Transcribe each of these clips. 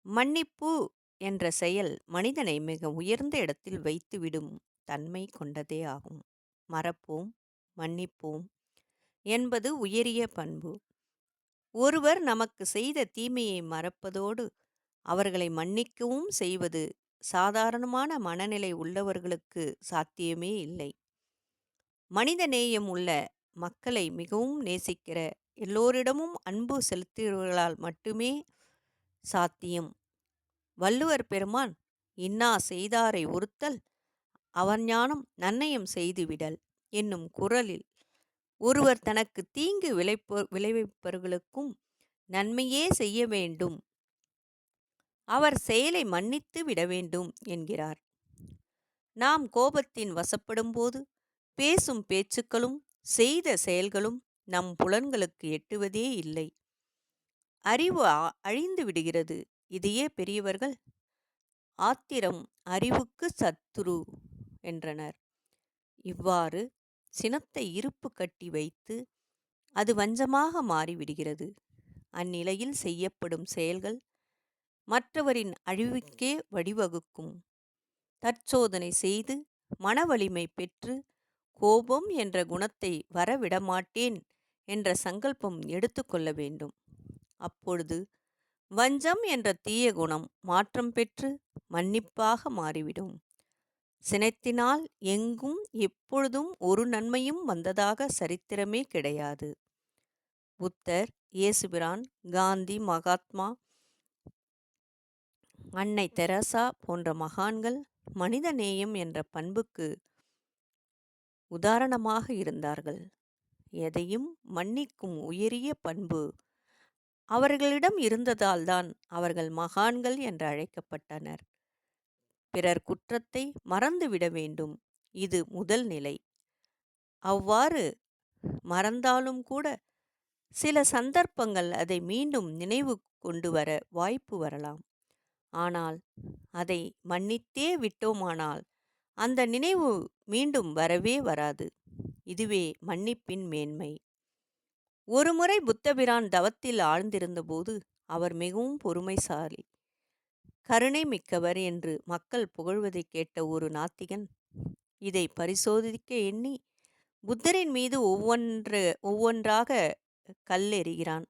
மன்னிப்பு என்ற செயல் மனிதனை மிக உயர்ந்த இடத்தில் வைத்துவிடும் தன்மை கொண்டதே ஆகும். மறப்போம், மன்னிப்போம் என்பது உயரிய பண்பு. ஒருவர் நமக்கு செய்த தீமையை மறப்பதோடு, அவர்களை மன்னிக்கவும் செய்வது சாதாரணமான மனநிலை உள்ளவர்களுக்கு சாத்தியமே இல்லை. மனித நேயம் உள்ள மக்களை மிகவும் நேசிக்கிற, எல்லோரிடமும் அன்பு செலுத்தியவர்களால் மட்டுமே சாத்தியம். வள்ளுவர் பெருமான் இன்னா செய்தாரை ஒறுத்தல் அவர்ஞானம் நன்னயம் செய்துவிடல் என்னும் குறளில் ஒருவர் தனக்கு தீங்கு விளைவிப்பவர்களுக்கும் நன்மையே செய்ய வேண்டும், அவர் செயலை மன்னித்து விட வேண்டும் என்கிறார். நாம் கோபத்தின் வசப்படும்போது பேசும் பேச்சுக்களும் செய்த செயல்களும் நம் புலன்களுக்கு எட்டுவதே இல்லை. அறிவு அழிந்து விடுகிறது. இதையே பெரியவர்கள் ஆத்திரம் அறிவுக்கு சத்துரு என்றனர். இவ்வாறு சினத்தை இருப்பு கட்டி வைத்து அது வஞ்சமாக மாறிவிடுகிறது. அந்நிலையில் செய்யப்படும் செயல்கள் மற்றவரின் அழிவுக்கே வழிவகுக்கும். தற்சோதனை செய்து மனவலிமை பெற்று கோபம் என்ற குணத்தை வரவிடமாட்டேன் என்ற சங்கல்பம் எடுத்துக்கொள்ள வேண்டும். அப்பொழுது வஞ்சம் என்ற தீய குணம் மாற்றம் பெற்று மன்னிப்பாக மாறிவிடும். சினத்தினால் எங்கும் எப்பொழுதும் ஒரு நன்மையும் வந்ததாக சரித்திரமே கிடையாது. புத்தர், இயேசுபிரான், காந்தி, மகாத்மா, அன்னை தெரசா போன்ற மகான்கள் மனித நேயம் என்ற பண்புக்கு உதாரணமாக இருந்தார்கள். எதையும் மன்னிக்கும் உயரிய பண்பு அவர்களிடம் இருந்ததால்தான் அவர்கள் மகான்கள் என்று அழைக்கப்பட்டனர். பிறர் குற்றத்தை மறந்துவிட வேண்டும். இது முதல் நிலை. அவ்வாறு மறந்தாலும் கூட சில சந்தர்ப்பங்கள் அதை மீண்டும் நினைவு கொண்டு வர வாய்ப்பு வரலாம். ஆனால் அதை மன்னித்தே விட்டோமானால் அந்த நினைவு மீண்டும் வரவே வராது. இதுவே மன்னிப்பின் மேன்மை. ஒருமுறை புத்தபிரான் தவத்தில் ஆழ்ந்திருந்தபோது அவர் மிகவும் பொறுமைசாலி, கருணை மிக்கவர் என்று மக்கள் புகழ்வதைக் கேட்ட ஒரு நாத்திகன் இதை பரிசோதிக்க எண்ணி புத்தரின் மீது ஒவ்வொன்றாக கல் எறிகிறான்.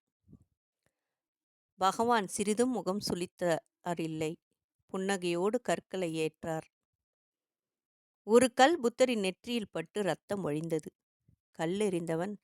பகவான் சிறிதும் முகம் சுளித்தாரில்லை. புன்னகையோடு கற்களை ஏற்றார். ஒரு கல் புத்தரின் நெற்றியில் பட்டு இரத்தம் வழிந்தது. கல்லெறிந்தவன்